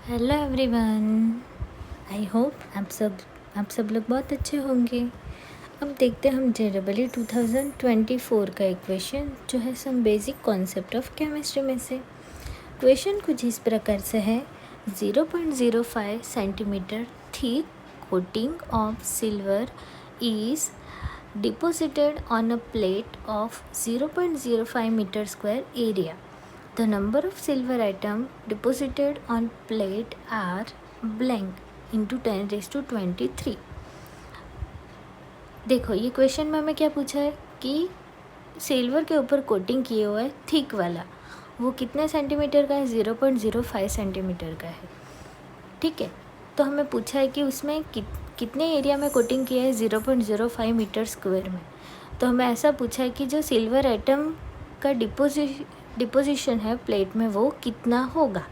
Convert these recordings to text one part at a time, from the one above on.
Hello everyone. I hope आप सब लोग बहुत अच्छे होंगे। अब देखते हैं हम JEE 2024 का एक क्वेश्चन जो है some basic concept of chemistry में से। क्वेश्चन कुछ इस प्रकार से है, 0.05 centimetre thick coating of silver is deposited on a plate of 0.05 metre square area. The number of silver atom deposited on plate are blank into 10⁻23. देखो ये question में हमें क्या पूछा है कि सिल्वर के ऊपर कोटिंग किए हुआ है थिक वाला, वो कितने सेंटीमीटर का है? 0.05 सेंटीमीटर का है। ठीक है, तो हमें पूछा है कि उसमें कितने एरिया में कोटिंग किया है? 0.05 मीटर स्क्वायर में। तो हमें ऐसा पूछा है कि जो सिल्वर एटम का डिपोजिशन है प्लेट में वो कितना होगा।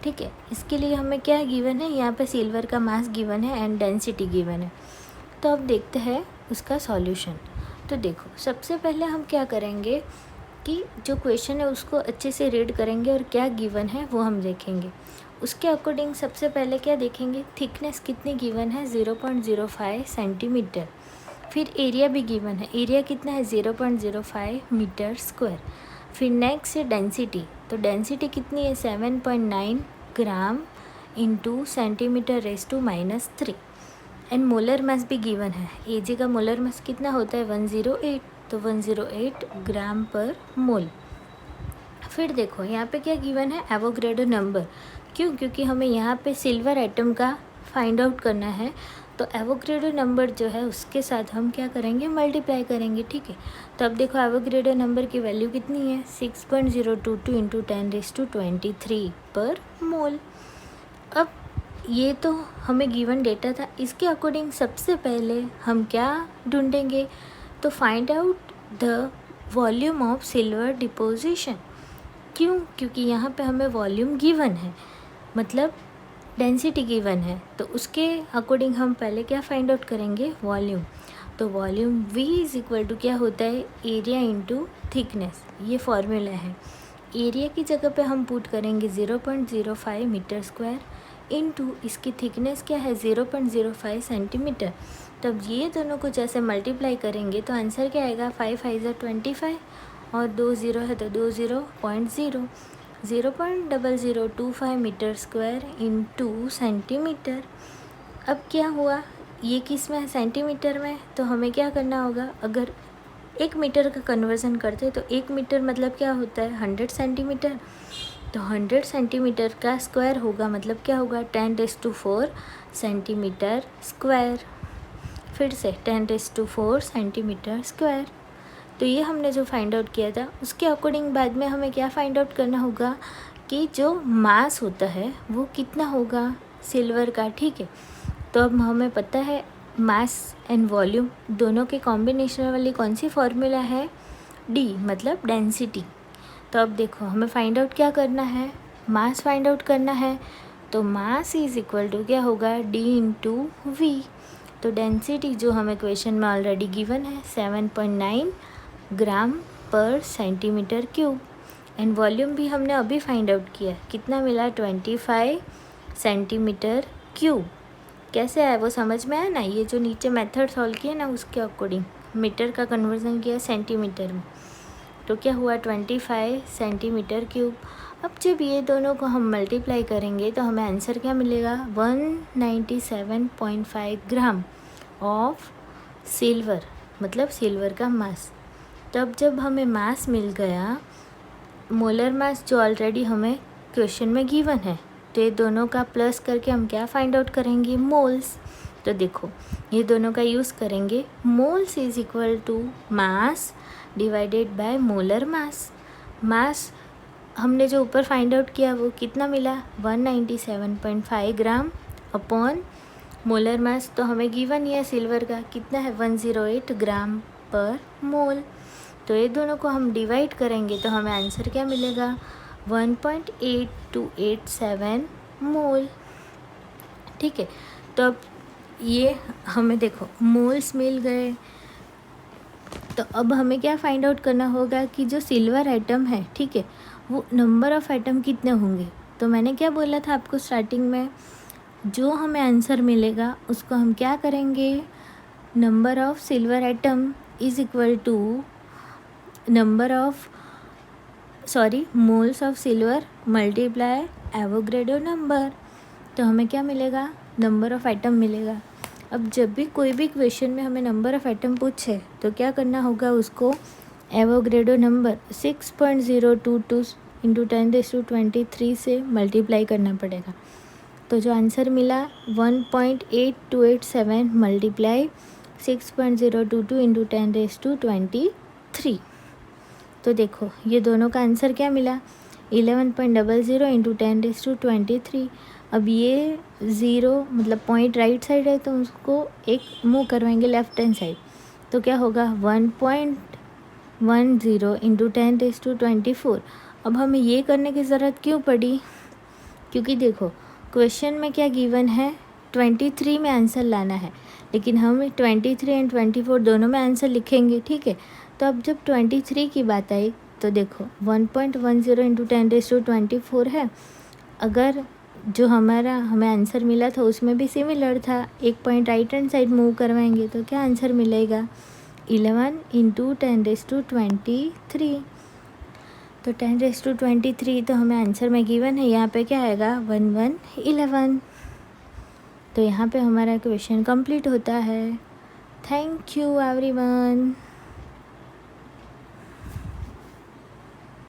ठीक है, इसके लिए हमें क्या गिवन है? यहाँ पे सिल्वर का मास गिवन है एंड डेंसिटी गिवन है। तो अब देखते हैं उसका सॉल्यूशन। तो देखो सबसे पहले हम क्या करेंगे कि जो क्वेश्चन है उसको अच्छे से रीड करेंगे और क्या गिवन है वो हम देखेंगे। उसके अकॉर्डिंग सबसे पहले क्या देखेंगे, थिकनेस कितनी गिवन है? 0.05 सेंटीमीटर। फिर एरिया भी गिवन है, एरिया कितना है? 0.05 मीटर स्क्वायर। फिर नेक्स्ट है डेंसिटी, तो डेंसिटी कितनी है? 7.9 gram into centimetre raise to -3। And molar mass भी गिवन है, Ag का मोलर मास कितना होता है? 108, तो 108 ग्राम पर मोल। फिर देखो यहाँ पे क्या गिवन है? Avogadro number. क्योंकि हमें यहाँ पे सिल्वर एटम का फाइंड आउट करना है, तो एवोगैड्रो नंबर जो है उसके साथ हम क्या करेंगे? मल्टीप्लाई करेंगे। ठीक है, तो अब देखो एवोगैड्रो नंबर की वैल्यू कितनी है? 6.022 इंटू 10⁻23 पर मोल। अब ये तो हमें गिवन डेटा था, इसके अकॉर्डिंग सबसे पहले हम क्या ढूंढेंगे? तो find out the volume of silver deposition. क्योंकि यहाँ पे हमें वॉल्यूम गिवन है, मतलब डेंसिटी गिवन है, तो उसके अकॉर्डिंग हम पहले क्या फाइंड आउट करेंगे? वॉल्यूम। तो volume V is equal to क्या होता है? एरिया इंटू थिकनेस, ये फॉर्मूला है। एरिया की जगह पे हम पुट करेंगे 0.05 मीटर स्क्वायर इंटू इसकी थिकनेस क्या है? 0.05 सेंटीमीटर। तब ये दोनों को जैसे मल्टीप्लाई करेंगे तो आंसर क्या आएगा? 5 5 25 और 2 0 है तो 2 0.0 0.0025 मीटर स्क्वायर इंटू सेंटीमीटर। अब क्या हुआ, ये किस में है? सेंटीमीटर में। तो हमें क्या करना होगा? अगर 1 मीटर का कन्वर्जन करते तो 1 मीटर मतलब क्या होता है? 100 सेंटीमीटर। तो 100 सेंटीमीटर का स्क्वायर होगा, मतलब क्या होगा? 10⁻4 सेंटीमीटर स्क्वायर। फिर से 10⁻4 सेंटीमीटर स्क्वायर। तो ये हमने जो फाइंड आउट किया था उसके अकॉर्डिंग बाद में हमें क्या फाइंड आउट करना होगा कि जो मास होता है वो कितना होगा सिल्वर का। ठीक है, तो अब हमें पता है मास एंड वॉल्यूम दोनों के कॉम्बिनेशन वाली कौन सी फॉर्मूला है? D, मतलब डेंसिटी। तो अब देखो हमें फाइंड आउट क्या करना है? मास फाइंड आउट करना है। तो मास इज इक्वल टू क्या होगा? D into V। तो डेंसिटी जो हमें क्वेश्चन में ऑलरेडी गिवन है 7.9 ग्राम पर सेंटीमीटर क्यूब। एंड वॉल्यूम भी हमने अभी फाइंड आउट किया, कितना मिला? 25 सेंटीमीटर क्यूब। कैसे आया वो समझ में आया ना? ये जो नीचे मेथड सॉल्व किया ना उसके अकॉर्डिंग मीटर का कन्वर्जन किया सेंटीमीटर में, तो क्या हुआ? 25 सेंटीमीटर क्यूब। अब जब ये दोनों को हम मल्टीप्लाई करेंगे तो हमें आंसर क्या मिलेगा? 197.5 ग्राम ऑफ सिल्वर, मतलब सिल्वर का मास। तब जब हमें मास मिल गया, मोलर मास जो ऑलरेडी हमें क्वेश्चन में गिवन है, तो ये दोनों का प्लस करके हम क्या फाइंड आउट करेंगे? मोल्स। तो देखो ये दोनों का यूज़ करेंगे, moles is equal to mass divided by molar mass. Mass हमने जो ऊपर फाइंड आउट किया वो कितना मिला? 197.5 ग्राम अपॉन मोलर मास, तो हमें गिवन ही है सिल्वर का कितना है? 108 ग्राम पर मोल। तो ये दोनों को हम डिवाइड करेंगे तो हमें आंसर क्या मिलेगा? 1.8287 मोल। ठीक है, तो अब ये हमें देखो मोल्स मिल गए, तो अब हमें क्या फाइंड आउट करना होगा कि जो सिल्वर एटम है, ठीक है, वो नंबर ऑफ़ एटम कितने होंगे? तो मैंने क्या बोला था आपको स्टार्टिंग में, जो हमें आंसर मिलेगा उसको हम क्या करेंगे, number of silver atom is equal two moles of silver multiply Avogadro number. तो हमें क्या मिलेगा, नंबर ऑफ एटम मिलेगा। अब जब भी कोई भी क्वेश्चन में हमें नंबर ऑफ एटम पूछे तो क्या करना होगा, उसको एवोगैड्रो नंबर 6.022 इंटू 10⁻23 से मल्टीप्लाई करना पड़ेगा। तो जो आंसर मिला 1.8287 मल्टीप्लाई 6.022 इंटू 10⁻23। तो देखो ये दोनों का आंसर क्या मिला, 11.00 इंटू 10⁻23। अब ये ज़ीरो मतलब पॉइंट राइट साइड है तो उसको एक मूव करवाएंगे लेफ्ट हैंड साइड, तो क्या होगा 1.10 इंटू 10⁻24। अब हमें ये करने की ज़रूरत क्यों पड़ी, क्योंकि देखो क्वेश्चन में क्या गिवन है, 23 में आंसर लाना है, लेकिन हम 23 एंड 24 दोनों में आंसर लिखेंगे, ठीक है। तो अब जब 23 की बात आई तो देखो 1.10 इंटू 10⁻24 है। अगर जो हमें आंसर मिला था उसमें भी सिमिलर था, एक point right hand side move करवाएंगे तो क्या आंसर मिलेगा, 11 इंटू 10⁻23। तो 10⁻23 तो हमें आंसर में गिवन है, यहाँ पे क्या आएगा 1111। तो यहाँ पे हमारा क्वेश्चन कंप्लीट होता है। Thank you everyone.